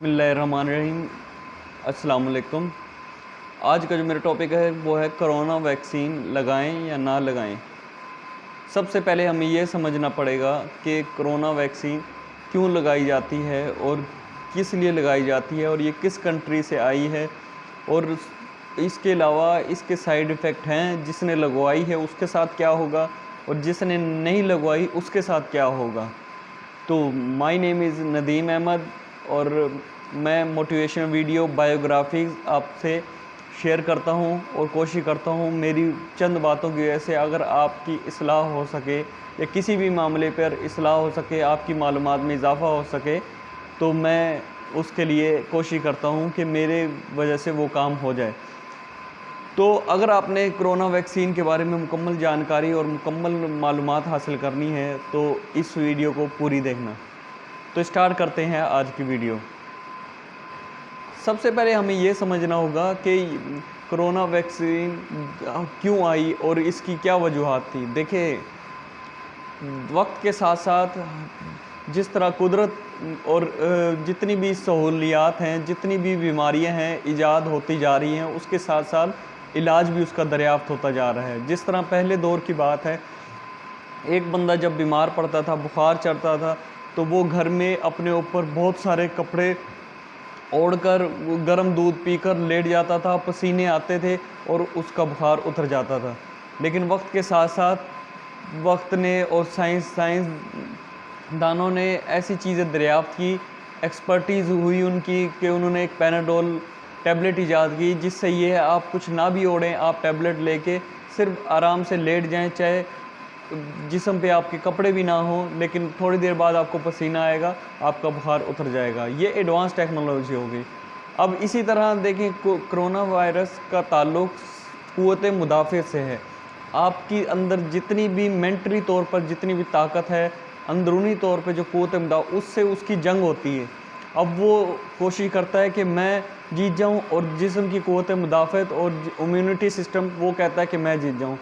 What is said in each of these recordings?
बिस्मिल्लाहिर्रहमानिर्रहीम। अस्सलाम वालेकुम। आज का जो मेरा टॉपिक है वो है कोरोना वैक्सीन लगाएं या ना लगाएं। सबसे पहले हमें ये समझना पड़ेगा कि कोरोना वैक्सीन क्यों लगाई जाती है और किस लिए लगाई जाती है और ये किस कंट्री से आई है, और इसके अलावा इसके साइड इफ़ेक्ट हैं। जिसने लगवाई है उसके साथ क्या होगा और जिसने नहीं लगवाई उसके साथ क्या होगा। तो my name is Nadeem Ahmed और मैं मोटिवेशनल वीडियो बायोग्राफीज़ आपसे शेयर करता हूं और कोशिश करता हूं मेरी चंद बातों की वजह से अगर आपकी इस्लाह हो सके या किसी भी मामले पर इस्लाह हो सके, आपकी मालूमात में इजाफ़ा हो सके, तो मैं उसके लिए कोशिश करता हूं कि मेरे वजह से वो काम हो जाए। तो अगर आपने कोरोना वैक्सीन के बारे में मुकम्मल जानकारी और मुकम्मल मालूमात हासिल करनी है तो इस वीडियो को पूरी देखना। तो स्टार्ट करते हैं आज की वीडियो। सबसे पहले हमें ये समझना होगा कि कोरोना वैक्सीन क्यों आई और इसकी क्या वजूहात थी। देखिए, वक्त के साथ साथ जिस तरह कुदरत और जितनी भी सहूलियात हैं, जितनी भी बीमारियां हैं ईजाद होती जा रही हैं, उसके साथ साथ इलाज भी उसका दरियाफ्त होता जा रहा है। जिस तरह पहले दौर की बात है, एक बंदा जब बीमार पड़ता था, बुखार चढ़ता था, तो वो घर में अपने ऊपर बहुत सारे कपड़े ओढ़कर गर्म दूध पीकर लेट जाता था, पसीने आते थे और उसका बुखार उतर जाता था। लेकिन वक्त के साथ साथ वक्त ने और साइंसदानों ने ऐसी चीज़ें दरियाफ्त की, एक्सपर्टीज़ हुई उनकी कि उन्होंने एक पैनाडोल टैबलेट ईजाद की जिससे ये आप कुछ ना भी ओढ़ें, आप टैबलेट लेके सिर्फ आराम से लेट जाएं, चाहे जिस्म पे आपके कपड़े भी ना हों, लेकिन थोड़ी देर बाद आपको पसीना आएगा, आपका बुखार उतर जाएगा। ये एडवांस टेक्नोलॉजी हो गई। अब इसी तरह देखें, कोरोना वायरस का ताल्लुक क़ुव्वत मुदाफ़े से है। आपकी अंदर जितनी भी मेंटली तौर पर जितनी भी ताकत है, अंदरूनी तौर पे जो क़ुव्वत मुदाफ़ा, उससे उसकी जंग होती है। अब वो कोशिश करता है कि मैं जीत जाऊँ, और जिस्म की क़ुव्वत मुदाफ़त और इम्यूनिटी सिस्टम वो कहता है कि मैं जीत जाऊँ।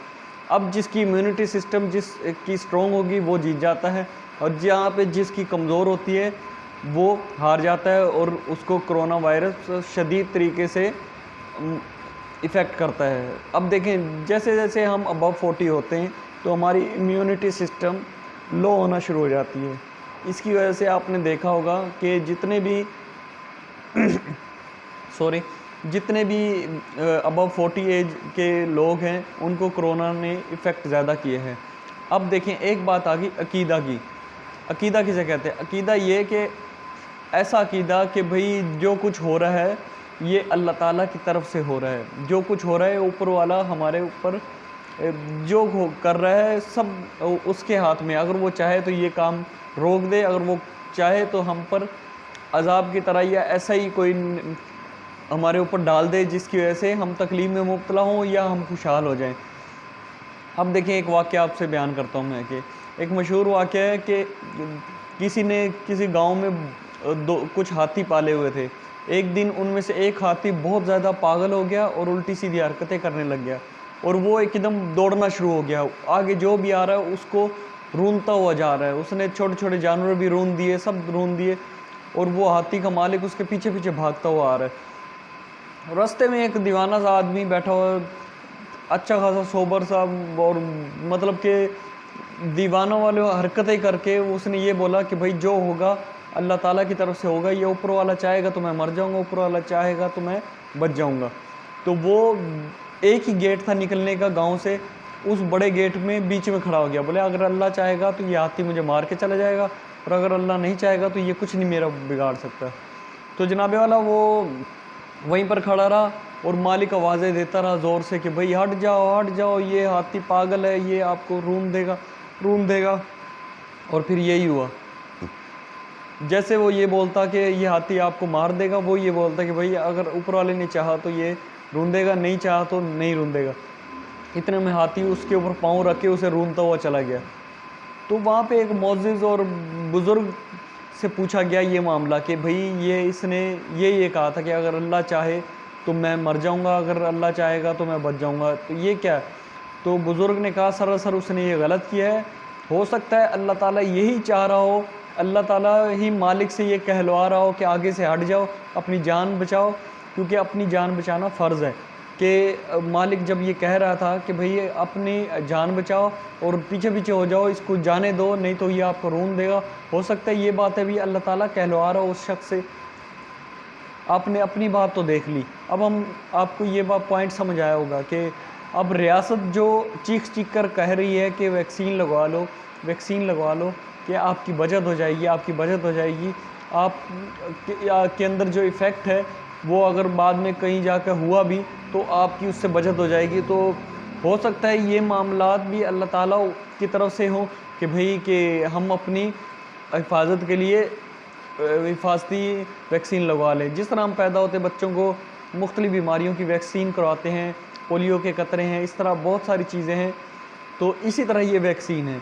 अब जिसकी इम्यूनिटी सिस्टम जिसकी स्ट्रॉन्ग होगी वो जीत जाता है, और जहाँ पे जिसकी कमज़ोर होती है वो हार जाता है, और उसको कोरोना वायरस शदीद तरीके से इफ़ेक्ट करता है। अब देखें, जैसे जैसे हम अबव 40 होते हैं तो हमारी इम्यूनिटी सिस्टम लो होना शुरू हो जाती है। इसकी वजह से आपने देखा होगा कि जितने भी जितने भी अबव 40 एज के लोग हैं उनको कोरोना ने इफ़ेक्ट ज़्यादा किए हैं। अब देखें, एक बात आ गई अकीदा की। अकीदा किसे कहते हैं? अकीदा ये कि ऐसा अकीदा कि भाई जो कुछ हो रहा है ये अल्लाह ताला की तरफ से हो रहा है। जो कुछ हो रहा है ऊपर वाला हमारे ऊपर जो कर रहा है सब उसके हाथ में। अगर वो चाहे तो ये काम रोक दे, अगर वो चाहे तो हम पर अजाब की तरह या ऐसा ही कोई हमारे ऊपर डाल दे जिसकी वजह से हम तकलीफ में मुब्तला हों या हम खुशहाल हो जाएं। अब देखिए, एक वाक़या आपसे बयान करता हूँ मैं कि एक मशहूर वाक़या है कि किसी ने किसी गांव में कुछ हाथी पाले हुए थे। एक दिन उनमें से एक हाथी बहुत ज़्यादा पागल हो गया और उल्टी सीधी हरकतें करने लग गया, और वो एकदम दौड़ना शुरू हो गया। आगे जो भी आ रहा है उसको रूंधता हुआ जा रहा है। उसने छोटे छोटे जानवर भी रूंध दिए, सब रूंध दिए, और वो हाथी का मालिक उसके पीछे पीछे भागता हुआ आ रहा है। रास्ते में एक दीवाना सा आदमी बैठा हुआ, अच्छा खासा सोबर सा, और मतलब कि दीवाना वाले हरकतें करके उसने ये बोला कि भाई जो होगा अल्लाह ताला की तरफ से होगा, ये ऊपर वाला चाहेगा तो मैं मर जाऊंगा, ऊपर वाला चाहेगा तो मैं बच जाऊंगा। तो वो एक ही गेट था निकलने का गांव से, उस बड़े गेट में बीच में खड़ा हो गया। बोले अगर अल्लाह चाहेगा तो ये हाथी मुझे मार के चला जाएगा, और अगर अल्लाह नहीं चाहेगा तो ये कुछ नहीं मेरा बिगाड़ सकता। तो जनाबे वाला वो वहीं पर खड़ा रहा और मालिक आवाज़ें देता रहा ज़ोर से कि भाई हट जाओ, ये हाथी पागल है, ये आपको रूम देगा। और फिर यही हुआ। जैसे वो ये बोलता कि ये हाथी आपको मार देगा, वो ये बोलता कि भाई अगर ऊपर वाले ने चाहा तो ये रूंधेगा, नहीं चाहा तो नहीं रूंधेगा। इतने में हाथी उसके ऊपर पाँव रख के उसे रूंधता हुआ चला गया। तो वहाँ पे एक मौजिज़ और बुज़ुर्ग से पूछा गया ये मामला कि भाई इसने ये कहा था कि अगर अल्लाह चाहे तो मैं मर जाऊंगा, अगर अल्लाह चाहेगा तो मैं बच जाऊंगा, तो ये क्या है? तो बुज़ुर्ग ने कहा सरासर उसने ये गलत किया है। हो सकता है अल्लाह ताला यही चाह रहा हो, اللہ تعالیٰ ہی مالک سے یہ کہلوا رہا ہو کہ آگے سے ہٹ جاؤ، اپنی جان بچاؤ، کیونکہ اپنی جان بچانا فرض ہے. کہ مالک جب یہ کہہ رہا تھا کہ بھئی اپنی جان بچاؤ اور پیچھے پیچھے ہو جاؤ، اس کو جانے دو نہیں تو یہ آپ کو رون دے گا، ہو سکتا ہے یہ بات ابھی اللہ تعالیٰ کہلوا رہا ہو اس شخص سے. آپ نے اپنی بات تو دیکھ لی. اب آپ کو یہ پوائنٹ سمجھ آیا ہوگا کہ اب ریاست جو چیخ کر کہہ رہی ہے کہ ویکسین لگوا لو، ویکسین لگوا لو، کہ آپ کی بچت ہو جائے گی، آپ کی بچت ہو جائے گی، آپ کے اندر جو ایفیکٹ ہے وہ اگر بعد میں کہیں جا کے ہوا بھی تو آپ کی اس سے بچت ہو جائے گی. تو ہو سکتا ہے یہ معاملات بھی اللہ تعالیٰ کی طرف سے ہوں کہ بھئی کہ ہم اپنی حفاظت کے لیے حفاظتی ویکسین لگوا لیں. جس طرح ہم پیدا ہوتے بچوں کو مختلف بیماریوں کی ویکسین کرواتے ہیں، پولیو کے قطرے ہیں، اس طرح بہت ساری چیزیں ہیں، تو اسی طرح یہ ویکسین ہے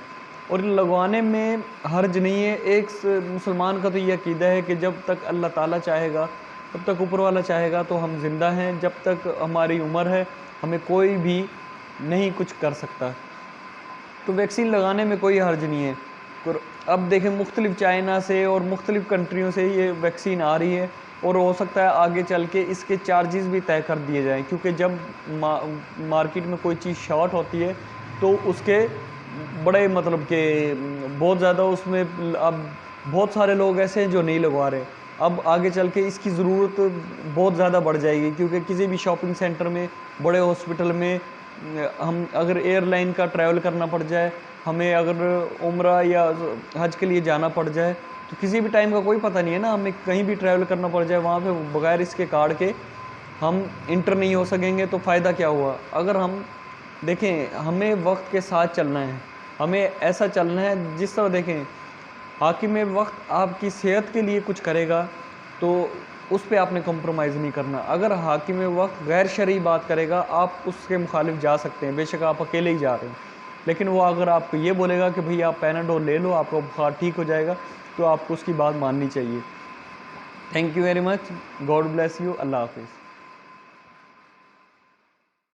اور لگوانے میں حرج نہیں ہے. ایک مسلمان کا تو یہ عقیدہ ہے کہ جب تک اللہ تعالیٰ چاہے گا، جب تک اوپر والا چاہے گا تو ہم زندہ ہیں، جب تک ہماری عمر ہے ہمیں کوئی بھی نہیں کچھ کر سکتا. تو ویکسین لگانے میں کوئی حرج نہیں ہے. اب دیکھیں مختلف چائنا سے اور مختلف کنٹریوں سے یہ ویکسین آ رہی ہے اور ہو سکتا ہے آگے چل کے اس کے چارجز بھی طے کر دیے جائیں، کیونکہ جب مارکیٹ میں کوئی چیز شارٹ ہوتی ہے تو اس کے بڑے مطلب کہ بہت زیادہ اس میں اب بہت سارے لوگ ایسے ہیں جو نہیں لگوا رہے. اب آگے چل کے اس کی ضرورت بہت زیادہ بڑھ جائے گی، کیونکہ کسی بھی شاپنگ سینٹر میں، بڑے ہاسپٹل میں، ہم اگر ایئر لائن کا ٹریول کرنا پڑ جائے، ہمیں اگر عمرہ یا حج کے لیے جانا پڑ جائے تو کسی بھی ٹائم کا کوئی پتہ نہیں ہے نا، ہمیں کہیں بھی ٹریول کرنا پڑ جائے وہاں پہ بغیر اس کے کارڈ کے ہم انٹر نہیں ہو سکیں گے. تو فائدہ کیا ہوا؟ اگر ہم دیکھیں ہمیں وقت کے ساتھ چلنا ہے، ہمیں ایسا چلنا ہے جس طرح دیکھیں حاکم وقت آپ کی صحت کے لیے کچھ کرے گا تو اس پہ آپ نے کمپرومائز نہیں کرنا. اگر حاکم وقت غیر شرعی بات کرے گا آپ اس کے مخالف جا سکتے ہیں، بے شک آپ اکیلے ہی جا رہے ہیں، لیکن وہ اگر آپ کو یہ بولے گا کہ بھئی آپ پیناڈول لے لو آپ کا بخار ٹھیک ہو جائے گا تو آپ کو اس کی بات ماننی چاہیے. Thank you very much. God bless you. اللہ حافظ.